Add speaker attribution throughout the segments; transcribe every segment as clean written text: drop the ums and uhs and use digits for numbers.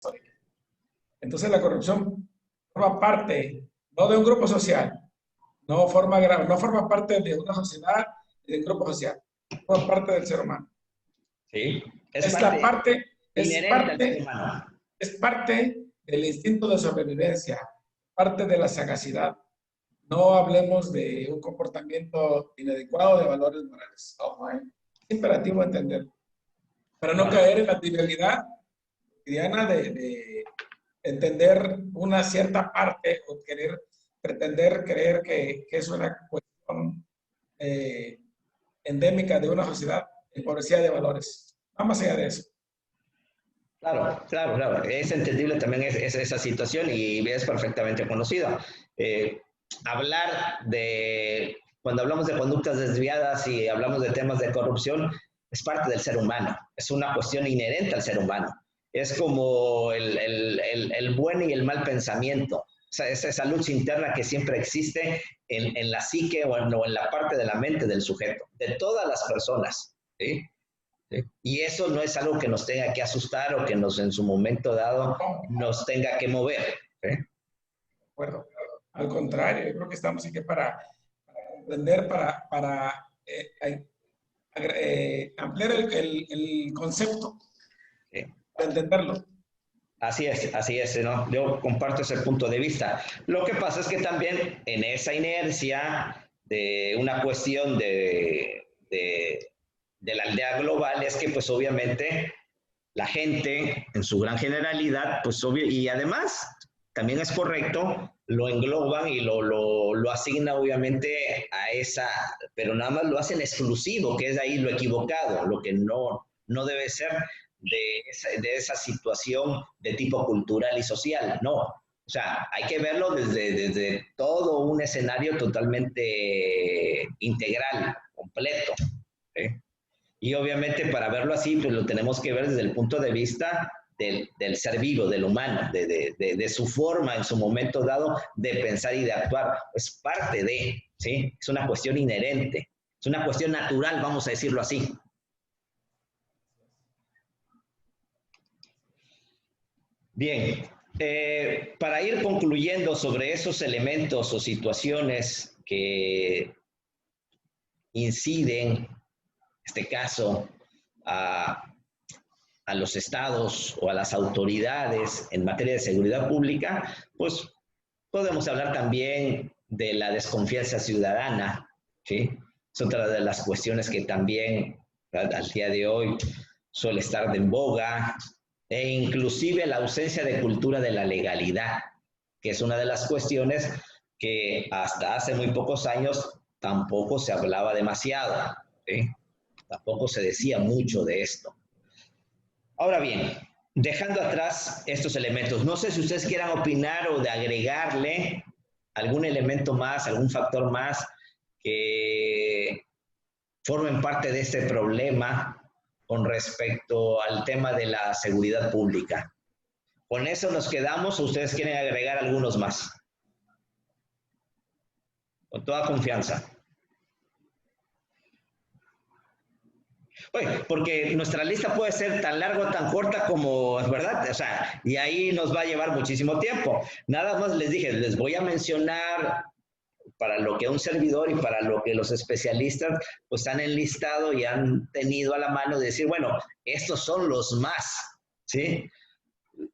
Speaker 1: histórica. Entonces la corrupción forma parte, no de un grupo social, no forma parte de una sociedad y de un grupo social, forma parte del ser humano.
Speaker 2: Sí,
Speaker 1: Es
Speaker 2: inherente al ser humano.
Speaker 1: Es parte del instinto de sobrevivencia, parte de la sagacidad. No hablemos de un comportamiento inadecuado de valores morales. Ojo, es imperativo entender. Para no caer en la trivialidad cotidiana de entender una cierta parte o pretender creer que es una cuestión endémica de una sociedad empobrecida de valores. Va más allá de eso.
Speaker 2: Claro, claro, claro. Es entendible también esa situación y es perfectamente conocida. Hablar de, cuando hablamos de conductas desviadas y hablamos de temas de corrupción, es parte del ser humano, es una cuestión inherente al ser humano. Es como el buen y el mal pensamiento. O sea, esa lucha interna que siempre existe en la psique o en la parte de la mente del sujeto, de todas las personas, ¿sí? ¿Sí? Y eso no es algo que nos tenga que asustar o que en su momento dado nos tenga que mover. ¿Sí?
Speaker 1: De acuerdo. Al contrario, yo creo que estamos aquí para comprender, para ampliar el concepto,
Speaker 2: Sí.
Speaker 1: para entenderlo.
Speaker 2: Así es, ¿no? Yo comparto ese punto de vista. Lo que pasa es que también en esa inercia de una cuestión de la aldea global es que pues obviamente la gente en su gran generalidad, pues obvio, y además también es correcto, lo engloban y lo asignan obviamente a esa, pero nada más lo hacen exclusivo, que es ahí lo equivocado, lo que no debe ser de esa situación de tipo cultural y social, no. O sea, hay que verlo desde todo un escenario totalmente integral, completo. ¿Eh? Y obviamente para verlo así, pues lo tenemos que ver desde el punto de vista del ser vivo, del humano, de su forma en su momento dado de pensar y de actuar. Es parte de, ¿sí? Es una cuestión inherente, es una cuestión natural, vamos a decirlo así. Bien, para ir concluyendo sobre esos elementos o situaciones que inciden, en este caso, a los estados o a las autoridades en materia de seguridad pública, pues podemos hablar también de la desconfianza ciudadana, ¿sí? Es otra de las cuestiones que también al día de hoy suele estar en boga, e inclusive la ausencia de cultura de la legalidad, que es una de las cuestiones que hasta hace muy pocos años tampoco se hablaba demasiado, ¿sí? Tampoco se decía mucho de esto. Ahora bien, dejando atrás estos elementos, no sé si ustedes quieran opinar o de agregarle algún elemento más, algún factor más que formen parte de este problema con respecto al tema de la seguridad pública. ¿Con eso nos quedamos o ustedes quieren agregar algunos más? Con toda confianza. Oye, porque nuestra lista puede ser tan larga o tan corta como, ¿verdad? O sea, y ahí nos va a llevar muchísimo tiempo. Nada más les dije, les voy a mencionar para lo que un servidor y para lo que los especialistas pues han enlistado y han tenido a la mano de decir, bueno, estos son los más, ¿sí?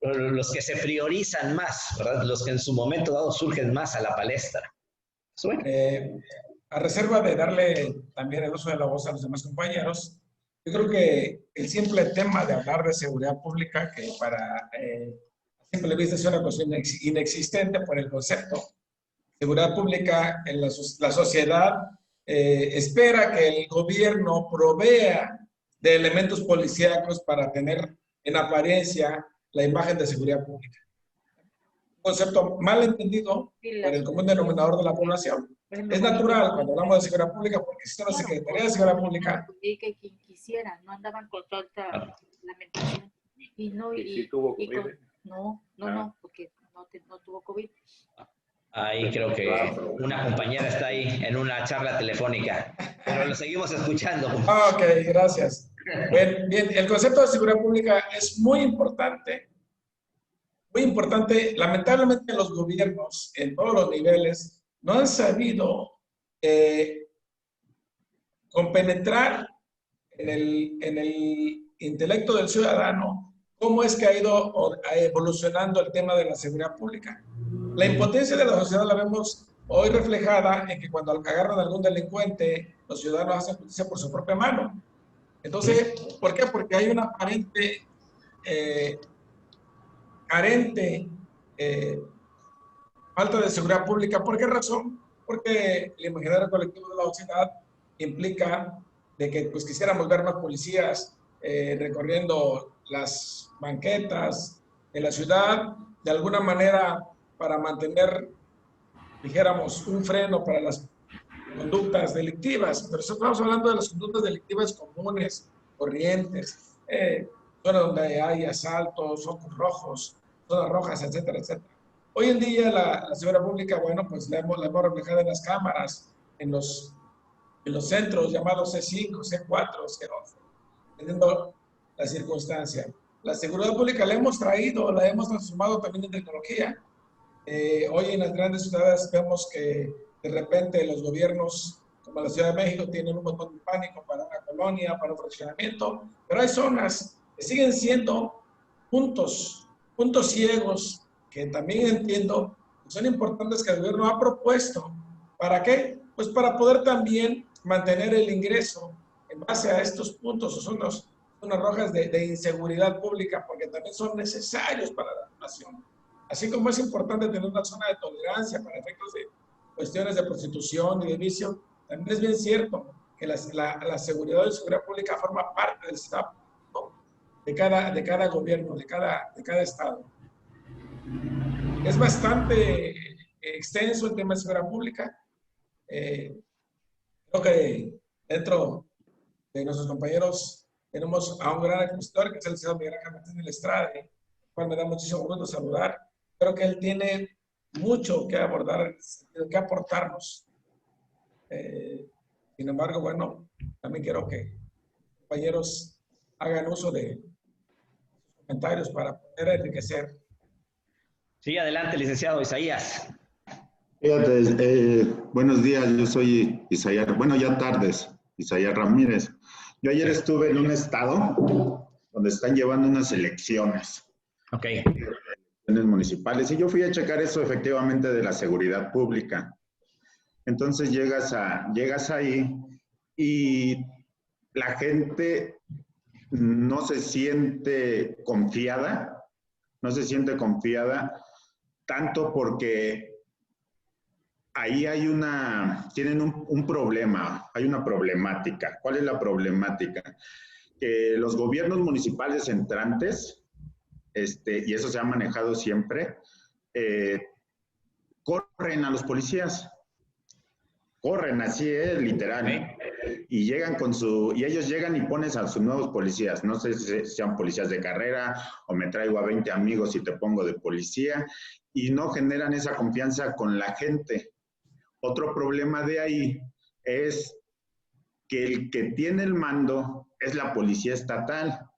Speaker 2: Los que se priorizan más, ¿verdad? Los que en su momento dado surgen más a la palestra. ¿Sí?
Speaker 1: A reserva de darle también el uso de la voz a los demás compañeros, yo creo que el simple tema de hablar de seguridad pública, que para a simple vista es una cuestión inexistente por el concepto, seguridad pública en la sociedad espera que el gobierno provea de elementos policíacos para tener en apariencia la imagen de seguridad pública. Un concepto mal entendido por el común denominador de la población. Es natural cuando hablamos de seguridad pública porque existe una Secretaría de Seguridad Pública.
Speaker 3: Y que quien quisiera, no andaban con tanta lamentación. Y no,
Speaker 4: ¿Y si tuvo COVID?
Speaker 3: No, porque no tuvo COVID.
Speaker 2: Ahí creo que una compañera está ahí en una charla telefónica, pero lo seguimos escuchando.
Speaker 1: Ok, gracias. Bien, el concepto de seguridad pública es muy importante importante, lamentablemente los gobiernos en todos los niveles no han sabido compenetrar en el intelecto del ciudadano cómo es que ha ido evolucionando el tema de la seguridad pública. La impotencia de la sociedad la vemos hoy reflejada en que cuando agarran a algún delincuente, los ciudadanos hacen justicia por su propia mano. Entonces, ¿por qué? Porque hay una aparente carente falta de seguridad pública. ¿Por qué razón? Porque el imaginario colectivo de la sociedad implica de que pues quisiéramos ver más policías recorriendo las banquetas de la ciudad, de alguna manera para mantener, dijéramos, un freno para las conductas delictivas. Pero estamos hablando de las conductas delictivas comunes, corrientes, zonas donde hay asaltos, focos rojos, zonas rojas, etcétera, etcétera. Hoy en día la seguridad pública, bueno, pues la hemos reflejado en las cámaras, en los centros llamados C5, C4, C11, dependiendo la circunstancia. La seguridad pública la hemos traído, la hemos transformado también en tecnología. Hoy en las grandes ciudades vemos que de repente los gobiernos, como la Ciudad de México, tienen un botón de pánico para una colonia, para un fraccionamiento, pero hay zonas que siguen siendo puntos ciegos que también entiendo que son importantes que el gobierno ha propuesto. ¿Para qué? Pues para poder también mantener el ingreso en base a estos puntos o zonas rojas de inseguridad pública, porque también son necesarios para la nación. Así como es importante tener una zona de tolerancia para efectos de cuestiones de prostitución y de vicio, también es bien cierto que la seguridad y seguridad pública forma parte del Estado, ¿no? de cada gobierno, de cada estado. Es bastante extenso el tema de seguridad pública. Creo que dentro de nuestros compañeros tenemos a un gran expositor, que es el licenciado Miguel Ángel Martínez Lestrade, el cual me da muchísimo gusto saludar. Creo que él tiene mucho que abordar, que aportarnos. Sin embargo, bueno, también quiero que compañeros hagan uso de comentarios para poder enriquecer.
Speaker 2: Sí, adelante, licenciado Isaías.
Speaker 4: Fíjate, buenos días, yo soy Isaías, bueno, ya tardes, Isaías Ramírez. Yo ayer estuve en un estado donde están llevando unas elecciones.
Speaker 2: Ok.
Speaker 4: Elecciones municipales, y yo fui a checar eso efectivamente de la seguridad pública. Entonces llegas ahí y la gente no se siente confiada, tanto porque ahí tienen un problema, hay una problemática. ¿Cuál es la problemática? Que los gobiernos municipales entrantes, y eso se ha manejado siempre, corren a los policías. Corren, así es, literal. Y llegan y ellos llegan y ponen a sus nuevos policías. No sé si sean policías de carrera o me traigo a 20 amigos y te pongo de policía. Y no generan esa confianza con la gente. Otro problema de ahí es que el que tiene el mando es la policía estatal.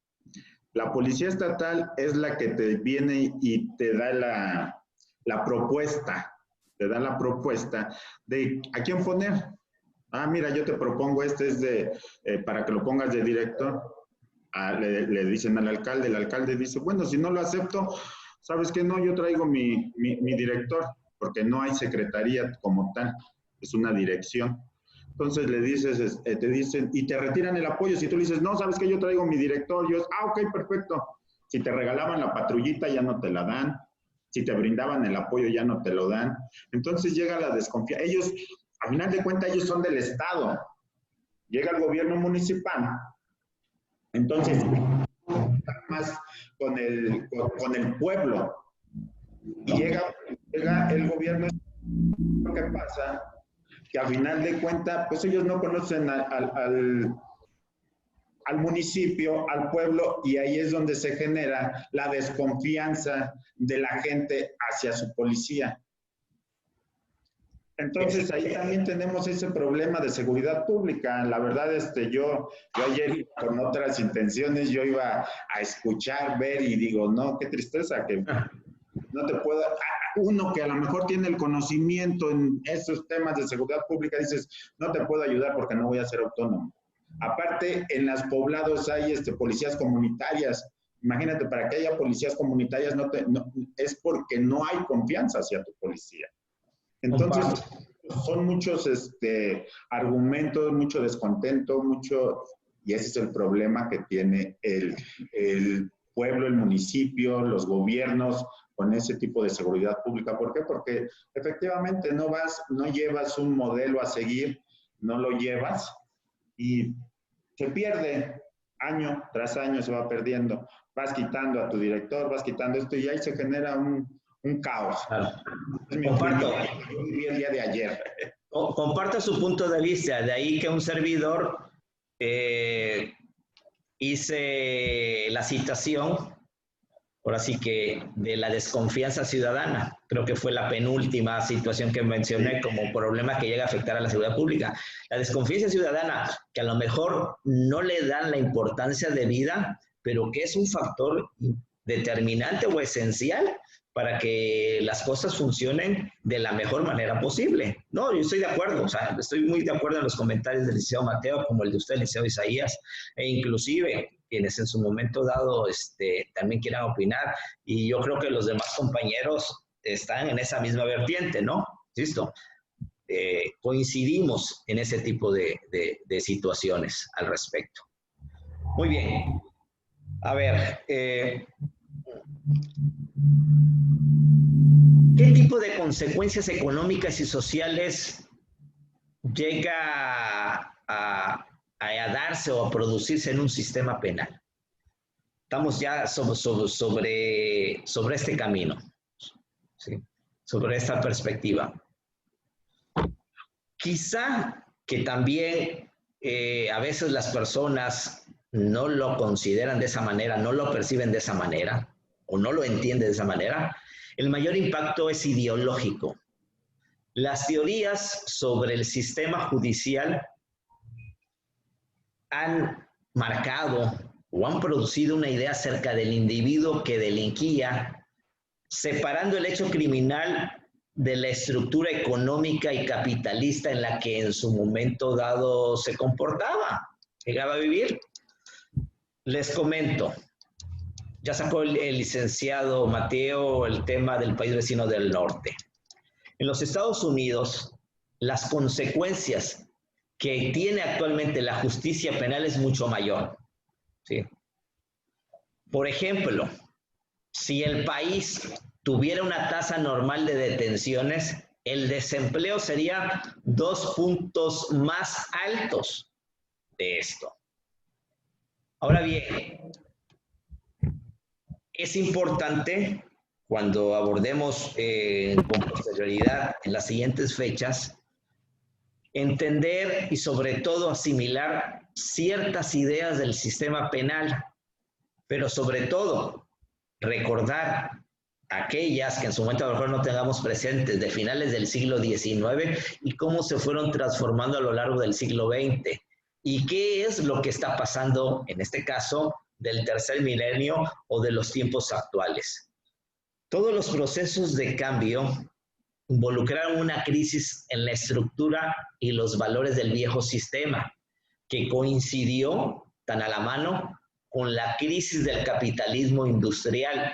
Speaker 4: La policía estatal es la que te viene y te da la propuesta. Te da la propuesta de a quién poner. Ah, mira, yo te propongo es para que lo pongas de director. Le dicen al alcalde, el alcalde dice, bueno, si no lo acepto, ¿sabes qué? No, yo traigo mi director, porque no hay secretaría como tal, es una dirección. Entonces le dices, te dicen, y te retiran el apoyo. Si tú le dices, no, ¿sabes qué? Yo traigo mi director, ok, perfecto. Si te regalaban la patrullita, ya no te la dan. Si te brindaban el apoyo, ya no te lo dan. Entonces llega la desconfianza. Ellos, a final de cuentas, ellos son del Estado. Llega el gobierno municipal. Entonces, más con el pueblo. Y llega el gobierno. Lo que pasa, que a final de cuentas, pues ellos no conocen al municipio, al pueblo, y ahí es donde se genera la desconfianza de la gente hacia su policía. Entonces ahí también tenemos ese problema de seguridad pública. La verdad, yo ayer con otras intenciones, yo iba a escuchar, ver y digo, no, qué tristeza que no te puedo, uno que a lo mejor tiene el conocimiento en esos temas de seguridad pública, dices, no te puedo ayudar porque no voy a ser autónomo. Aparte, en los poblados hay policías comunitarias. Imagínate, para que haya policías comunitarias es porque no hay confianza hacia tu policía. Entonces, son muchos argumentos, mucho descontento, y ese es el problema que tiene el pueblo, el municipio, los gobiernos con ese tipo de seguridad pública. ¿Por qué? Porque efectivamente no llevas un modelo a seguir, no lo llevas y se pierde año tras año, se va perdiendo. Vas quitando a tu director, vas quitando esto y ahí se genera un caos.
Speaker 2: Claro.
Speaker 4: Es mi opinión. Yo viví el día de ayer.
Speaker 2: Comparto su punto de vista, de ahí que un servidor hice la citación, ahora sí que de la desconfianza ciudadana. Creo que fue la penúltima situación que mencioné como problema que llega a afectar a la seguridad pública. La desconfianza ciudadana, que a lo mejor no le dan la importancia debida, pero que es un factor determinante o esencial para que las cosas funcionen de la mejor manera posible. No, yo estoy de acuerdo, o sea, estoy muy de acuerdo en los comentarios del licenciado Mateo, como el de usted, el licenciado Isaías, e inclusive quienes en su momento dado también quieran opinar, y yo creo que los demás compañeros están en esa misma vertiente, ¿no? ¿Listo? Coincidimos en ese tipo de situaciones al respecto. Muy bien. A ver, ¿qué tipo de consecuencias económicas y sociales llega a darse o a producirse en un sistema penal? Estamos ya sobre este camino, ¿sí? Sobre esta perspectiva. Quizá que también a veces las personas no lo consideran de esa manera, no lo perciben de esa manera, o no lo entienden de esa manera. El mayor impacto es ideológico. Las teorías sobre el sistema judicial han marcado o han producido una idea acerca del individuo que delinquía, separando el hecho criminal de la estructura económica y capitalista en la que en su momento dado se comportaba, llegaba a vivir. Les comento, ya sacó el licenciado Mateo el tema del país vecino del norte. En los Estados Unidos, las consecuencias que tiene actualmente la justicia penal es mucho mayor, ¿sí? Por ejemplo, si el país tuviera una tasa normal de detenciones, el desempleo sería 2 puntos más altos de esto. Ahora bien, es importante cuando abordemos con posterioridad en las siguientes fechas, entender y sobre todo asimilar ciertas ideas del sistema penal, pero sobre todo recordar aquellas que en su momento a lo mejor no tengamos presentes de finales del siglo XIX y cómo se fueron transformando a lo largo del siglo XX. ¿Y qué es lo que está pasando en este caso del tercer milenio o de los tiempos actuales? Todos los procesos de cambio involucraron una crisis en la estructura y los valores del viejo sistema, que coincidió tan a la mano con la crisis del capitalismo industrial.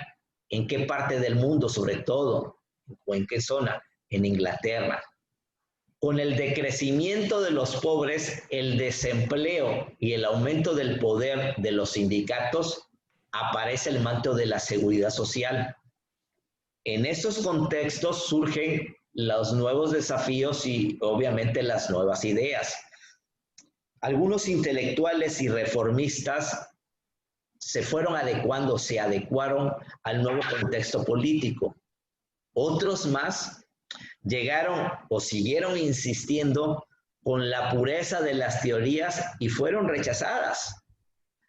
Speaker 2: ¿En qué parte del mundo, sobre todo? ¿O en qué zona? En Inglaterra. Con el decrecimiento de los pobres, el desempleo y el aumento del poder de los sindicatos, aparece el manto de la seguridad social. En estos contextos surgen los nuevos desafíos y obviamente las nuevas ideas. Algunos intelectuales y reformistas se fueron adecuando, se adecuaron al nuevo contexto político. Otros más llegaron o siguieron insistiendo con la pureza de las teorías y fueron rechazadas.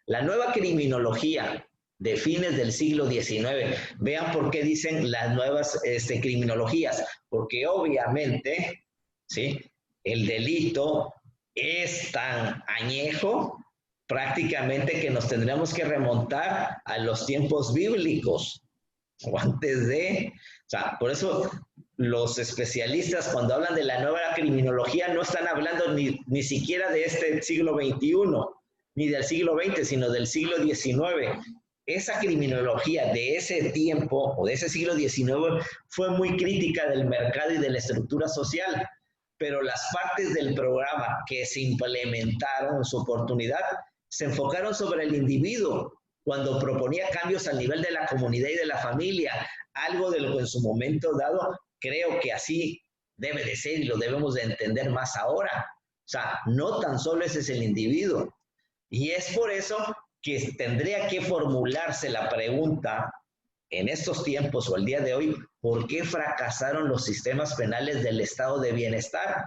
Speaker 2: La nueva criminología de fines del siglo XIX, vean por qué dicen las nuevas criminologías, porque obviamente, ¿sí?, el delito es tan añejo prácticamente que nos tendremos que remontar a los tiempos bíblicos, o antes de. O sea, por eso los especialistas cuando hablan de la nueva criminología no están hablando ni siquiera de este siglo XXI, ni del siglo XX, sino del siglo XIX. Esa criminología de ese tiempo o de ese siglo XIX fue muy crítica del mercado y de la estructura social, pero las partes del programa que se implementaron en su oportunidad se enfocaron sobre el individuo cuando proponía cambios al nivel de la comunidad y de la familia, algo de lo que en su momento dado creo que así debe de ser y lo debemos de entender más ahora. O sea, no tan solo ese es el individuo. Y es por eso que tendría que formularse la pregunta en estos tiempos o el día de hoy, ¿por qué fracasaron los sistemas penales del estado de bienestar?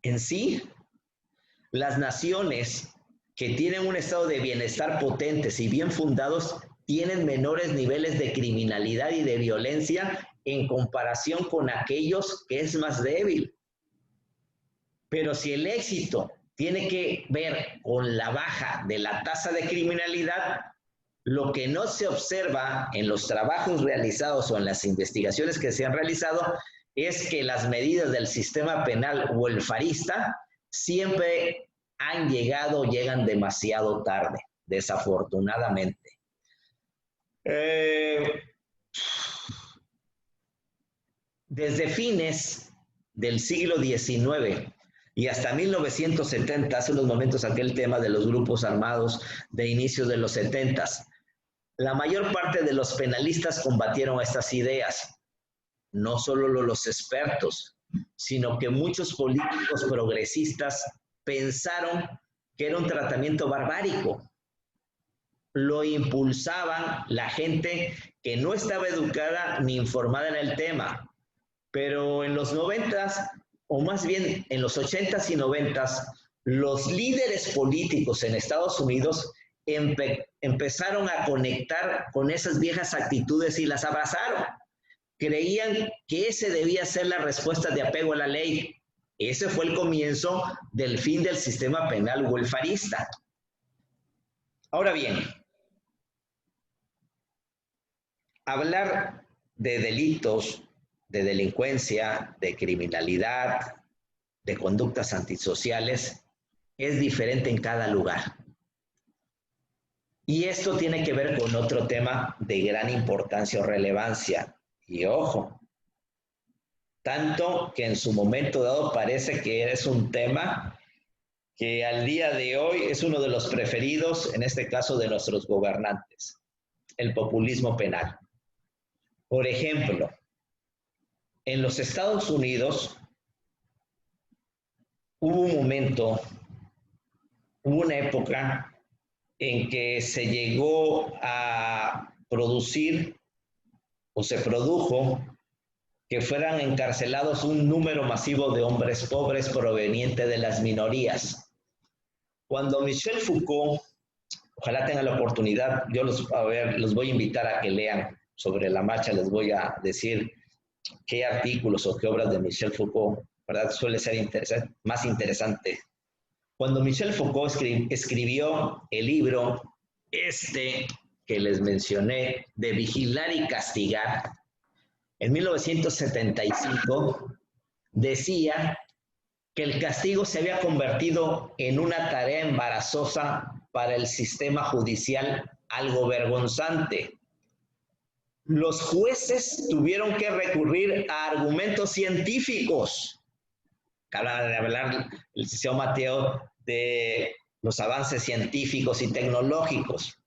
Speaker 2: En sí, las naciones que tienen un estado de bienestar potentes y bien fundados tienen menores niveles de criminalidad y de violencia en comparación con aquellos que es más débil. Pero si el éxito tiene que ver con la baja de la tasa de criminalidad, lo que no se observa en los trabajos realizados o en las investigaciones que se han realizado es que las medidas del sistema penal welfarista siempre llegan demasiado tarde, desafortunadamente. Desde fines del siglo XIX y hasta 1970, hace unos momentos aquel tema de los grupos armados de inicios de los 70, la mayor parte de los penalistas combatieron estas ideas. No solo los expertos, sino que muchos políticos progresistas pensaron que era un tratamiento barbárico. Lo impulsaban la gente que no estaba educada ni informada en el tema. Pero en los 90s, o más bien en los 80s y 90s, los líderes políticos en Estados Unidos empezaron a conectar con esas viejas actitudes y las abrazaron. Creían que ese debía ser la respuesta de apego a la ley. Ese fue el comienzo del fin del sistema penal welfarista. Ahora bien, hablar de delitos, de delincuencia, de criminalidad, de conductas antisociales, es diferente en cada lugar. Y esto tiene que ver con otro tema de gran importancia o relevancia. Y ojo, tanto que en su momento dado parece que es un tema que al día de hoy es uno de los preferidos, en este caso de nuestros gobernantes, el populismo penal. Por ejemplo, en los Estados Unidos hubo un momento, hubo una época en que se llegó a producir o se produjo que fueran encarcelados un número masivo de hombres pobres provenientes de las minorías. Cuando Michel Foucault, ojalá tengan la oportunidad, yo los voy a invitar a que lean sobre la marcha, les voy a decir qué artículos o qué obras de Michel Foucault, ¿verdad? Suele ser más interesante. Cuando Michel Foucault escribió el libro que les mencioné, de Vigilar y Castigar, en 1975, decía que el castigo se había convertido en una tarea embarazosa para el sistema judicial, algo vergonzante. Los jueces tuvieron que recurrir a argumentos científicos. Acaba de hablar el licenciado Mateo de los avances científicos y tecnológicos.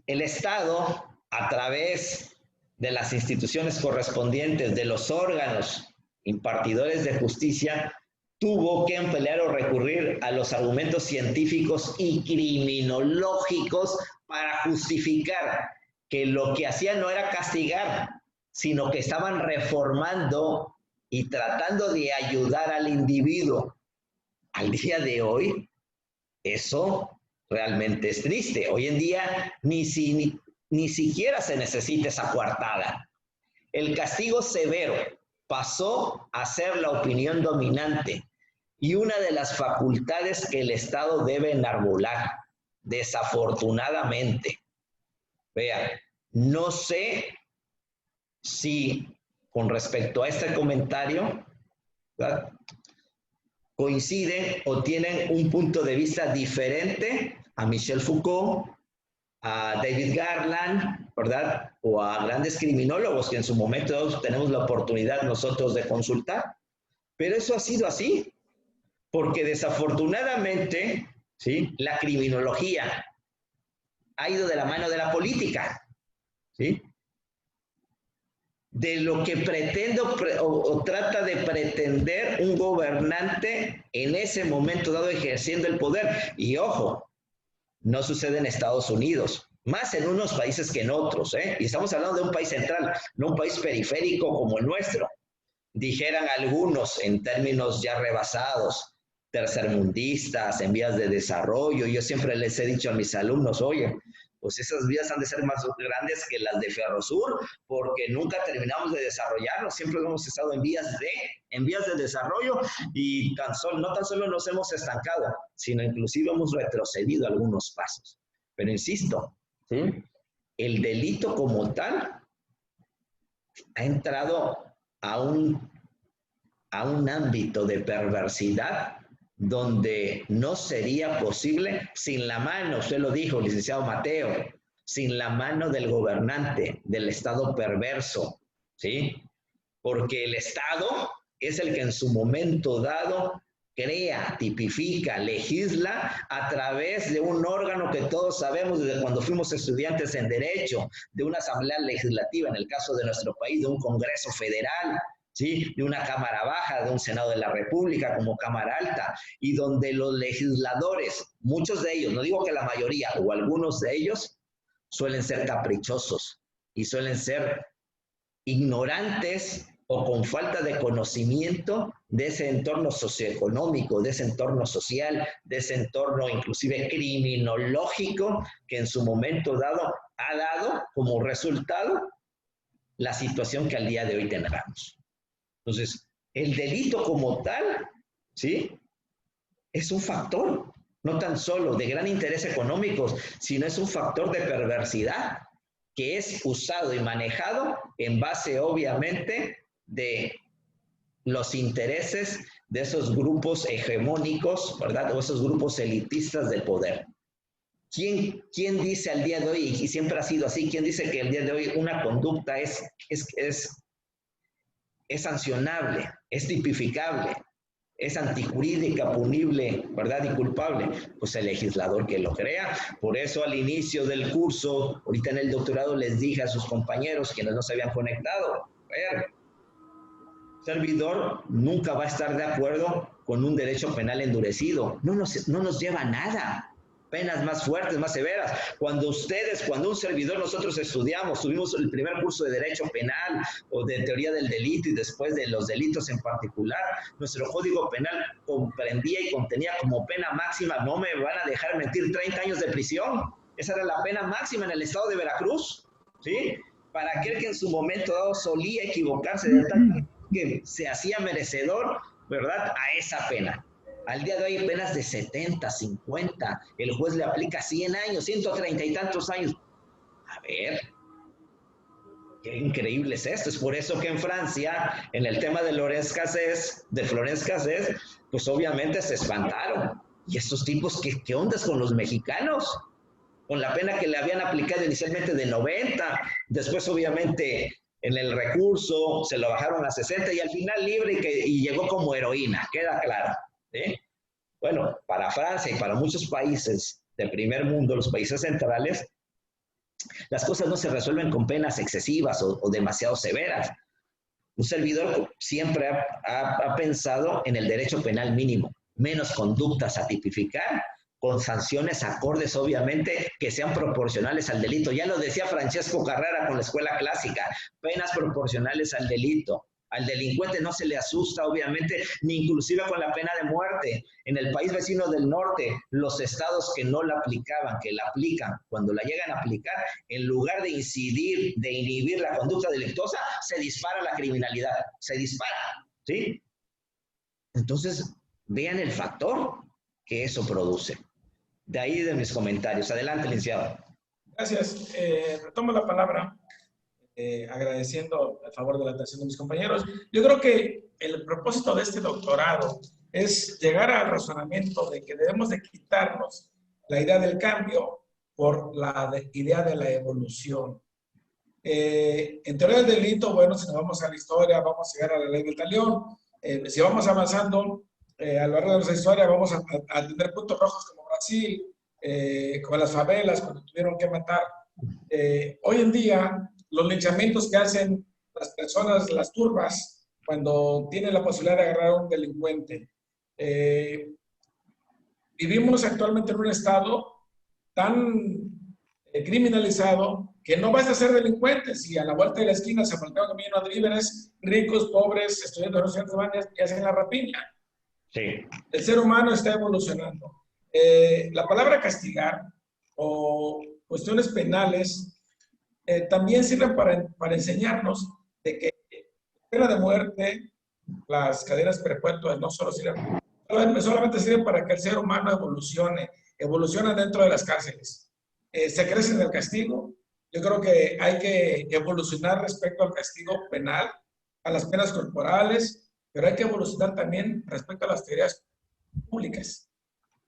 Speaker 2: El Estado, a través de las instituciones correspondientes, de los órganos impartidores de justicia, tuvo que emplear o recurrir a los argumentos científicos y criminológicos para justificar que lo que hacían no era castigar, sino que estaban reformando y tratando de ayudar al individuo. Al día de hoy, eso realmente es triste. Hoy en día ni siquiera se necesita esa coartada. El castigo severo pasó a ser la opinión dominante y una de las facultades que el Estado debe enarbolar. desafortunadamente, vea, no sé si con respecto a este comentario, ¿verdad?, coinciden o tienen un punto de vista diferente a Michel Foucault, a David Garland, ¿verdad?, o a grandes criminólogos que en su momento tenemos la oportunidad nosotros de consultar. Pero eso ha sido así, porque desafortunadamente, ¿sí?, la criminología ha ido de la mano de la política, ¿sí?, de lo que pretende o trata de pretender un gobernante en ese momento dado ejerciendo el poder. Y ojo, no sucede en Estados Unidos, más en unos países que en otros, ¿eh? Y estamos hablando de un país central, no un país periférico como el nuestro. Dijeran algunos en términos ya rebasados, tercermundistas, en vías de desarrollo. Yo siempre les he dicho a mis alumnos, oye, pues esas vías han de ser más grandes que las de Ferrosur, porque nunca terminamos de desarrollarnos, siempre hemos estado en vías de desarrollo y no tan solo nos hemos estancado, sino inclusive hemos retrocedido algunos pasos. Pero insisto, ¿sí?, el delito como tal ha entrado a un ámbito de perversidad donde no sería posible sin la mano, usted lo dijo, licenciado Mateo, sin la mano del gobernante, del Estado perverso, ¿sí? Porque el Estado es el que en su momento dado crea, tipifica, legisla a través de un órgano que todos sabemos desde cuando fuimos estudiantes en Derecho, de una asamblea legislativa, en el caso de nuestro país, de un Congreso Federal, ¿sí?, de una Cámara Baja, de un Senado de la República como Cámara Alta, y donde los legisladores, muchos de ellos, no digo que la mayoría, o algunos de ellos, suelen ser caprichosos y suelen ser ignorantes o con falta de conocimiento de ese entorno socioeconómico, de ese entorno social, de ese entorno inclusive criminológico que en su momento dado ha dado como resultado la situación que al día de hoy tenemos. Entonces, el delito como tal, ¿sí?, es un factor, no tan solo de gran interés económico, sino es un factor de perversidad que es usado y manejado en base, obviamente, de los intereses de esos grupos hegemónicos, ¿verdad?, o esos grupos elitistas de poder. ¿Quién dice al día de hoy, y siempre ha sido así, quién dice que al día de hoy una conducta es sancionable, es tipificable, es antijurídica, punible, ¿verdad?, y culpable? Pues el legislador que lo crea. Por eso al inicio del curso, ahorita en el doctorado, les dije a sus compañeros, quienes no se habían conectado, servidor nunca va a estar de acuerdo con un derecho penal endurecido. No nos lleva a nada. Penas más fuertes, más severas. Cuando un servidor, nosotros tuvimos el primer curso de Derecho Penal o de Teoría del Delito y después de los delitos en particular, nuestro Código Penal comprendía y contenía como pena máxima, no me van a dejar mentir, 30 años de prisión. Esa era la pena máxima en el estado de Veracruz, ¿sí?, para aquel que en su momento dado solía equivocarse de tal que se hacía merecedor, ¿verdad?, a esa pena. Al día de hoy hay penas de 70, 50, el juez le aplica 100 años, 130 y tantos años. A ver, qué increíble es esto. Es por eso que en Francia, en el tema de Florence Cassés, pues obviamente se espantaron. ¿Y estos tipos qué ondas con los mexicanos? Con la pena que le habían aplicado inicialmente de 90, después obviamente en el recurso se lo bajaron a 60 y al final libre y llegó como heroína, queda claro, ¿sí? Bueno, para Francia y para muchos países del primer mundo, los países centrales, las cosas no se resuelven con penas excesivas o demasiado severas. Un servidor siempre ha pensado en el derecho penal mínimo, menos conductas a tipificar, con sanciones acordes, obviamente, que sean proporcionales al delito. Ya lo decía Francesco Carrera con la escuela clásica, penas proporcionales al delito. Al delincuente no se le asusta, obviamente, ni inclusive con la pena de muerte. En el país vecino del norte, los estados que no la aplicaban, que la aplican, cuando la llegan a aplicar, en lugar de incidir, de inhibir la conducta delictuosa, se dispara la criminalidad, se dispara, ¿sí? Entonces, vean el factor que eso produce. De ahí de mis comentarios. Adelante, licenciado.
Speaker 1: Gracias. Retomo la palabra agradeciendo el favor de la atención de mis compañeros. Yo creo que el propósito de este doctorado es llegar al razonamiento de que debemos de quitarnos la idea del cambio por la idea de la evolución. En teoría del delito, bueno, si nos vamos a la historia, vamos a llegar a la ley del talión. Si vamos avanzando a lo largo de nuestra historia, vamos a tener puntos rojos como Brasil, con las favelas, cuando tuvieron que matar. Hoy en día, los linchamientos que hacen las personas, las turbas, cuando tienen la posibilidad de agarrar a un delincuente. Vivimos actualmente en un estado tan criminalizado que no vas a ser delincuente si a la vuelta de la esquina se voltea un camino de víveres, ricos, pobres, estudiantes de universidades y hacen la rapiña.
Speaker 2: Sí.
Speaker 1: El ser humano está evolucionando. La palabra castigar o cuestiones penales también sirven para enseñarnos de que la pena de muerte, las cadenas perpetuas no solo sirven, solamente sirven para que el ser humano evolucione dentro de las cárceles. Se crece en el castigo. Yo creo que hay que evolucionar respecto al castigo penal, a las penas corporales, pero hay que evolucionar también respecto a las teorías públicas.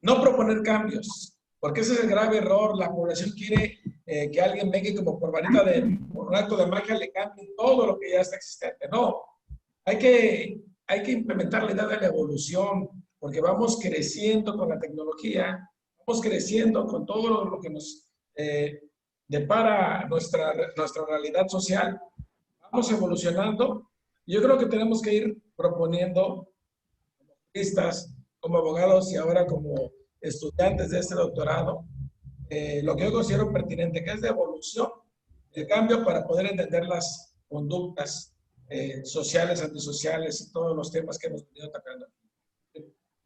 Speaker 1: No proponer cambios, porque ese es el grave error. La población quiere que alguien venga y como por un acto de magia le cambie todo lo que ya está existente. No, hay que implementar la idea de la evolución, porque vamos creciendo con la tecnología, vamos creciendo con todo lo que nos depara nuestra realidad social. Vamos evolucionando. Yo creo que tenemos que ir proponiendo, como juristas, como abogados y ahora como estudiantes de este doctorado, lo que yo considero pertinente, que es de evolución, el cambio para poder entender las conductas sociales, antisociales y todos los temas que hemos venido tocando.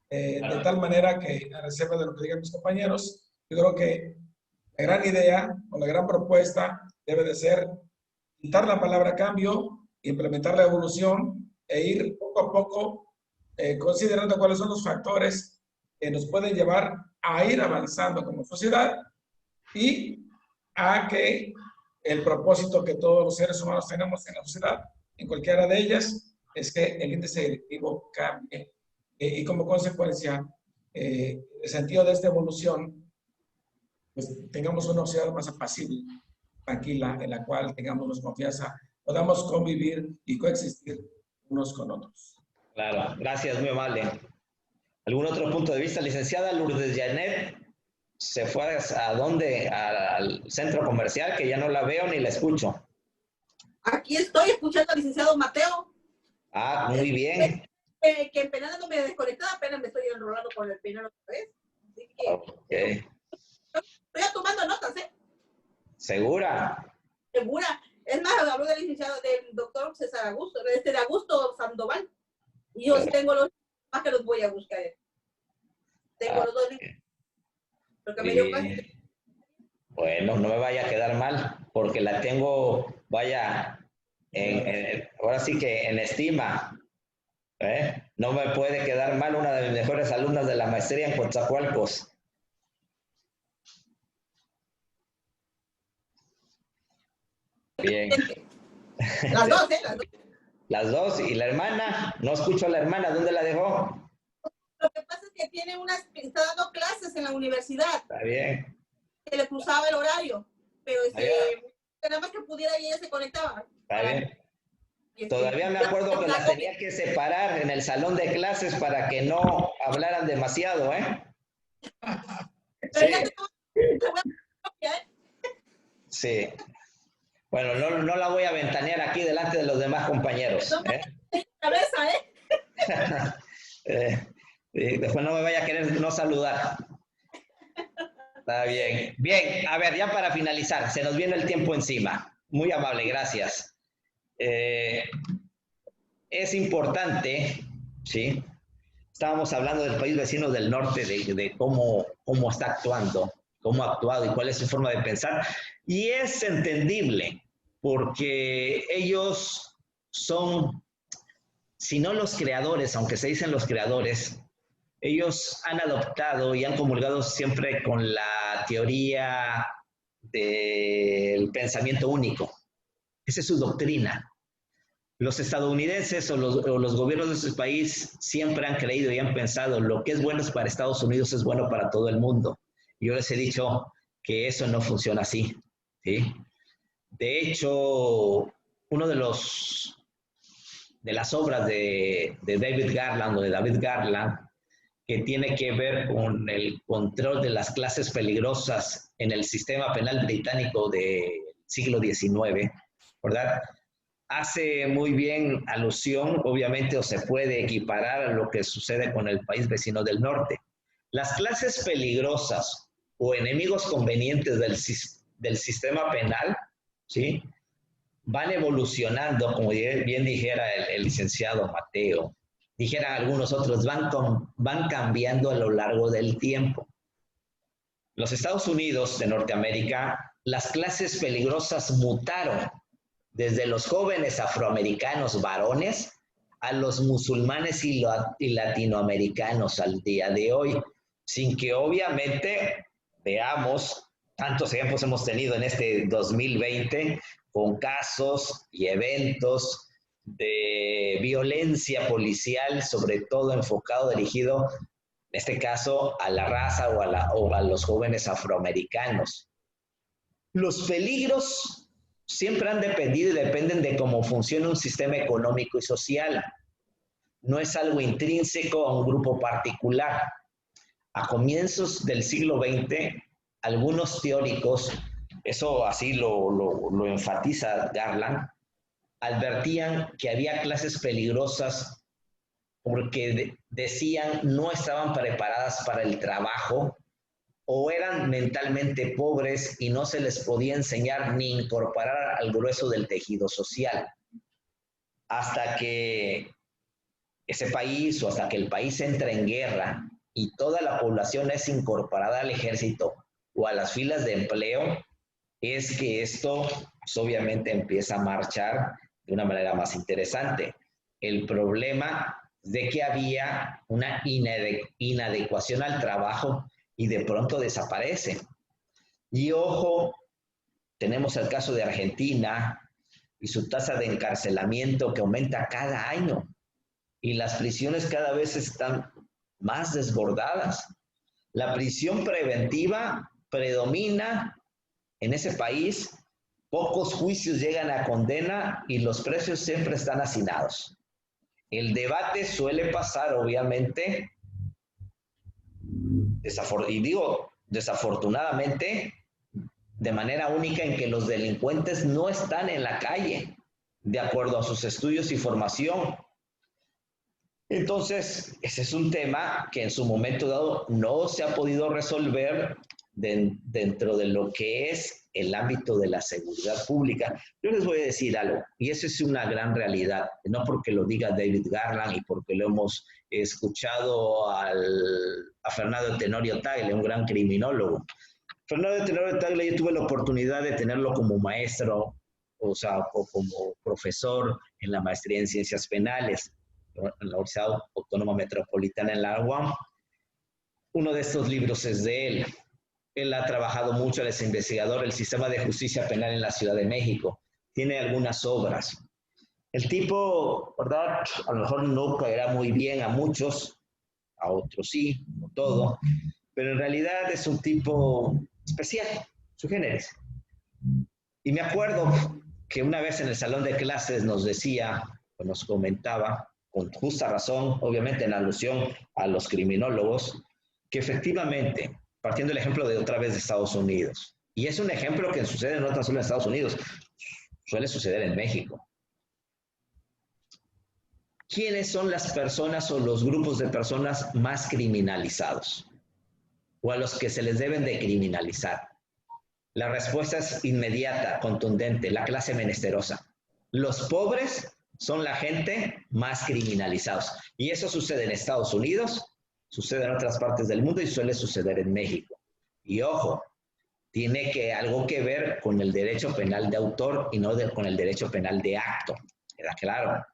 Speaker 1: De tal manera que, a reserva de lo que digan mis compañeros, yo creo que la gran idea o la gran propuesta debe de ser quitar la palabra cambio, implementar la evolución e ir poco a poco considerando cuáles son los factores que nos pueden llevar a ir avanzando como sociedad y a que el propósito que todos los seres humanos tenemos en la sociedad, en cualquiera de ellas, es que el índice delictivo cambie. Y como consecuencia, el sentido de esta evolución, pues tengamos una sociedad más apacible, tranquila, en la cual tengamos confianza, podamos convivir y coexistir unos con otros.
Speaker 2: Claro, gracias, muy amable. ¿Algún otro punto de vista? Licenciada Lourdes Janet, ¿se fue a dónde? Al centro comercial, que ya no la veo ni la escucho.
Speaker 5: Aquí estoy escuchando al licenciado Mateo.
Speaker 2: Ah, muy bien.
Speaker 5: Que en penal no me desconectaba, apenas me estoy enrolando con el penal otra vez. Así que
Speaker 2: Okay.
Speaker 5: estoy tomando notas, ¿eh?
Speaker 2: ¿Segura?
Speaker 5: Segura. Es más, habló del licenciado, del doctor César Augusto, de Augusto Sandoval. Y yo sí tengo los más que los voy a buscar. Tengo los dos libros. Porque me dio casi.
Speaker 2: Bueno, no me vaya a quedar mal, porque la tengo, vaya, ahora sí que en estima. No me puede quedar mal, una de mis mejores alumnas de la maestría en Coatzacoalcos. Bien.
Speaker 5: Las dos, las dos.
Speaker 2: Las dos, y la hermana, no escucho a la hermana, ¿dónde la dejó?
Speaker 5: Lo que pasa es que tiene está dando clases en la universidad.
Speaker 2: Está bien.
Speaker 5: Que le cruzaba el horario, pero nada más que pudiera y ella se conectaba.
Speaker 2: Está bien. Todavía me acuerdo que las tenía que separar en el salón de clases para que no hablaran demasiado,
Speaker 5: Pero
Speaker 2: sí. Sí. Bueno, no la voy a ventanear aquí delante de los demás compañeros. Después no me vaya a querer no saludar. Está bien. Bien, a ver, ya para finalizar, se nos viene el tiempo encima. Muy amable, gracias. Es importante, ¿sí? Estábamos hablando del país vecino del norte, de cómo está actuando, cómo ha actuado y cuál es su forma de pensar. Y es entendible, porque ellos son, si no los creadores, aunque se dicen los creadores, ellos han adoptado y han comulgado siempre con la teoría del pensamiento único. Esa es su doctrina. Los estadounidenses o los gobiernos de ese país siempre han creído y han pensado lo que es bueno para Estados Unidos es bueno para todo el mundo. Yo les he dicho que eso no funciona así, ¿sí? De hecho, uno de las obras de David Garland, que tiene que ver con el control de las clases peligrosas en el sistema penal británico del siglo XIX, ¿verdad? Hace muy bien alusión, obviamente, o se puede equiparar a lo que sucede con el país vecino del norte. Las clases peligrosas o enemigos convenientes del sistema penal, ¿sí?, van evolucionando, como bien dijera el licenciado Mateo, dijeran algunos otros, van cambiando a lo largo del tiempo. Los Estados Unidos de Norteamérica, las clases peligrosas mutaron desde los jóvenes afroamericanos varones a los musulmanes y latinoamericanos al día de hoy, sin que obviamente veamos, tantos ejemplos hemos tenido en este 2020 con casos y eventos de violencia policial, sobre todo enfocado, dirigido, en este caso, a la raza o a los jóvenes afroamericanos. Los peligros siempre han dependido y dependen de cómo funciona un sistema económico y social. No es algo intrínseco a un grupo particular. A comienzos del siglo XX, algunos teóricos, eso así lo enfatiza Garland, advertían que había clases peligrosas porque decían no estaban preparadas para el trabajo o eran mentalmente pobres y no se les podía enseñar ni incorporar al grueso del tejido social. Hasta que ese país o hasta que el país entra en guerra y toda la población es incorporada al ejército o a las filas de empleo, es que esto pues, obviamente empieza a marchar de una manera más interesante. El problema de que había una inadecuación al trabajo y de pronto desaparece. Y ojo, tenemos el caso de Argentina y su tasa de encarcelamiento que aumenta cada año y las prisiones cada vez están más desbordadas. La prisión preventiva predomina en ese país, pocos juicios llegan a condena y los precios siempre están hacinados. El debate suele pasar, obviamente, desafortunadamente, de manera única en que los delincuentes no están en la calle, de acuerdo a sus estudios y formación. Entonces, ese es un tema que en su momento dado no se ha podido resolver dentro de lo que es el ámbito de la seguridad pública. Yo les voy a decir algo, y eso es una gran realidad, no porque lo diga David Garland y porque lo hemos escuchado a Fernando Tenorio Tagle, un gran criminólogo. Fernando Tenorio Tagle, yo tuve la oportunidad de tenerlo como maestro, o como profesor en la maestría en Ciencias Penales, en la Universidad Autónoma Metropolitana en la UAM. Uno de estos libros es de él. Él ha trabajado mucho, él es investigador del sistema de justicia penal en la Ciudad de México. Tiene algunas obras. El tipo, ¿verdad? A lo mejor no caerá muy bien a muchos, a otros sí, no todo, pero en realidad es un tipo especial, su género. Y me acuerdo que una vez en el salón de clases nos decía, o nos comentaba, con justa razón, obviamente en alusión a los criminólogos, que efectivamente, partiendo del ejemplo de otra vez de Estados Unidos, y es un ejemplo que sucede no tan solo en Estados Unidos, suele suceder en México. ¿Quiénes son las personas o los grupos de personas más criminalizados? O a los que se les deben de criminalizar. La respuesta es inmediata, contundente, la clase menesterosa. Los pobres son la gente más criminalizados. Y eso sucede en Estados Unidos, sucede en otras partes del mundo y suele suceder en México. Y ojo, tiene algo que ver con el derecho penal de autor y no con el derecho penal de acto. ¿Queda claro?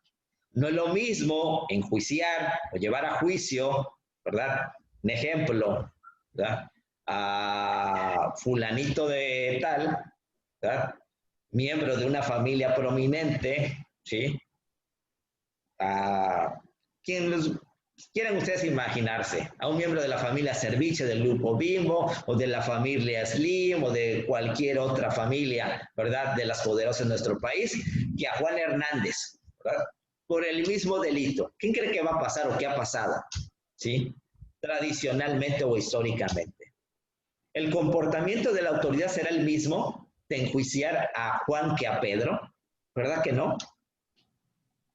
Speaker 2: No es lo mismo enjuiciar o llevar a juicio ¿verdad? Un ejemplo, ¿verdad? A fulanito de tal, ¿verdad? Miembro de una familia prominente, ¿sí? A quien los quieran ustedes imaginarse, a un miembro de la familia Serviche, del grupo Bimbo, o de la familia Slim, o de cualquier otra familia, ¿verdad?, de las poderosas en nuestro país, que a Juan Hernández, ¿verdad?, por el mismo delito. ¿Quién cree que va a pasar o qué ha pasado? ¿Sí? Tradicionalmente o históricamente. ¿El comportamiento de la autoridad será el mismo de enjuiciar a Juan que a Pedro? ¿Verdad que no?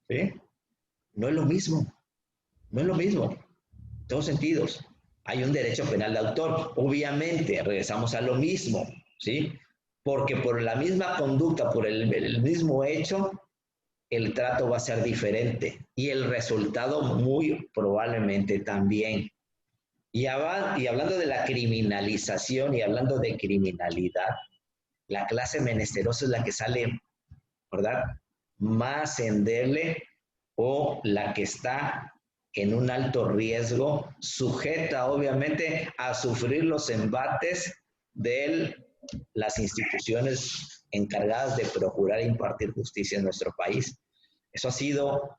Speaker 2: ¿Sí? No es lo mismo. No es lo mismo. En todos sentidos. Hay un derecho penal de autor. Obviamente, regresamos a lo mismo, ¿sí? Porque por la misma conducta, por el mismo hecho, el trato va a ser diferente y el resultado muy probablemente también. Y hablando de la criminalización y hablando de criminalidad, la clase menesterosa es la que sale, ¿verdad?, más endeble o la que está en un alto riesgo, sujeta obviamente a sufrir los embates de las instituciones encargadas de procurar impartir justicia en nuestro país. Eso ha sido,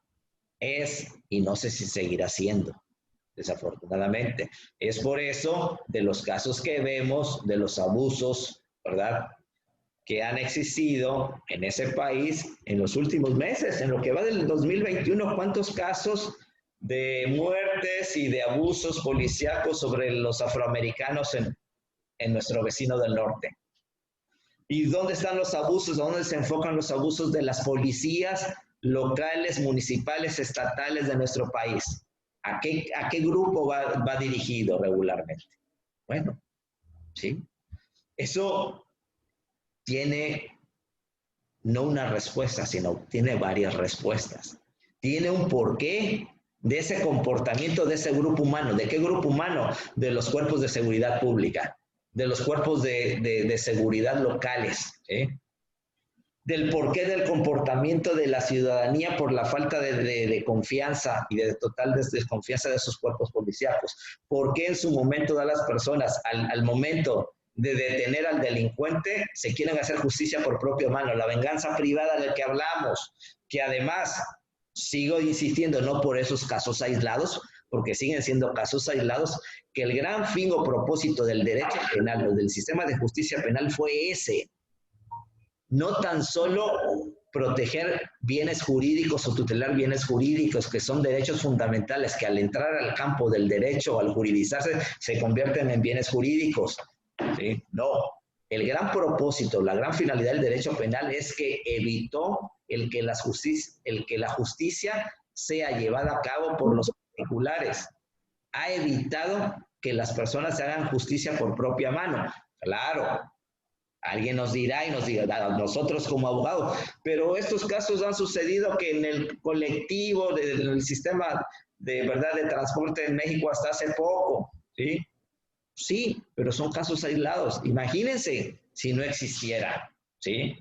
Speaker 2: es y no sé si seguirá siendo, desafortunadamente. Es por eso de los casos que vemos, de los abusos, ¿verdad?, que han existido en ese país en los últimos meses, en lo que va del 2021, ¿cuántos casos de muertes y de abusos policíacos sobre los afroamericanos en nuestro vecino del norte? ¿Y dónde están los abusos? ¿Dónde se enfocan los abusos de las policías locales, municipales, estatales de nuestro país? ¿A qué grupo va dirigido regularmente? Bueno, ¿sí? Eso tiene no una respuesta, sino tiene varias respuestas. Tiene un porqué de ese comportamiento de ese grupo humano. ¿De qué grupo humano? De los cuerpos de seguridad pública, de los cuerpos de seguridad locales, ¿sí? Del porqué del comportamiento de la ciudadanía por la falta de confianza y de total desconfianza de esos cuerpos policíacos. ¿Por qué en su momento de las personas, al momento de detener al delincuente, se quieren hacer justicia por propia mano? La venganza privada del que hablamos, que además, sigo insistiendo, no por esos casos aislados, porque siguen siendo casos aislados, que el gran fin o propósito del derecho penal o del sistema de justicia penal fue ese. No tan solo proteger bienes jurídicos o tutelar bienes jurídicos, que son derechos fundamentales, que al entrar al campo del derecho o al juridizarse se convierten en bienes jurídicos, ¿sí? No. El gran propósito, la gran finalidad del derecho penal es que evitó el que la justicia sea llevada a cabo por los particulares. Ha evitado que las personas se hagan justicia por propia mano. Claro, alguien nos dirá y nos dirá, nosotros como abogados, pero estos casos han sucedido que en el colectivo, del sistema de verdad de transporte en México hasta hace poco, ¿sí? Sí, pero son casos aislados. Imagínense si no existiera, ¿sí?,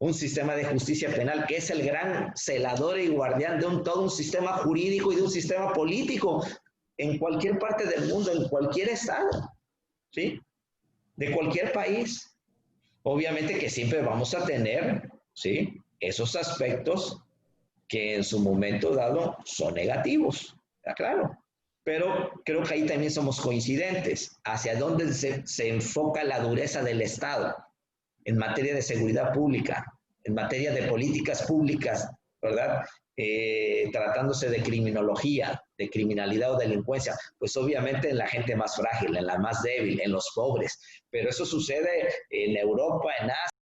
Speaker 2: un sistema de justicia penal que es el gran celador y guardián de todo un sistema jurídico y de un sistema político en cualquier parte del mundo, en cualquier estado, ¿sí?, de cualquier país. Obviamente que siempre vamos a tener, ¿sí?, esos aspectos que en su momento dado son negativos, ¿está claro? Pero creo que ahí también somos coincidentes. ¿Hacia dónde se enfoca la dureza del Estado en materia de seguridad pública, en materia de políticas públicas, ¿verdad? Tratándose de criminología, de criminalidad o delincuencia, pues obviamente en la gente más frágil, en la más débil, en los pobres. Pero eso sucede en Europa, en Asia,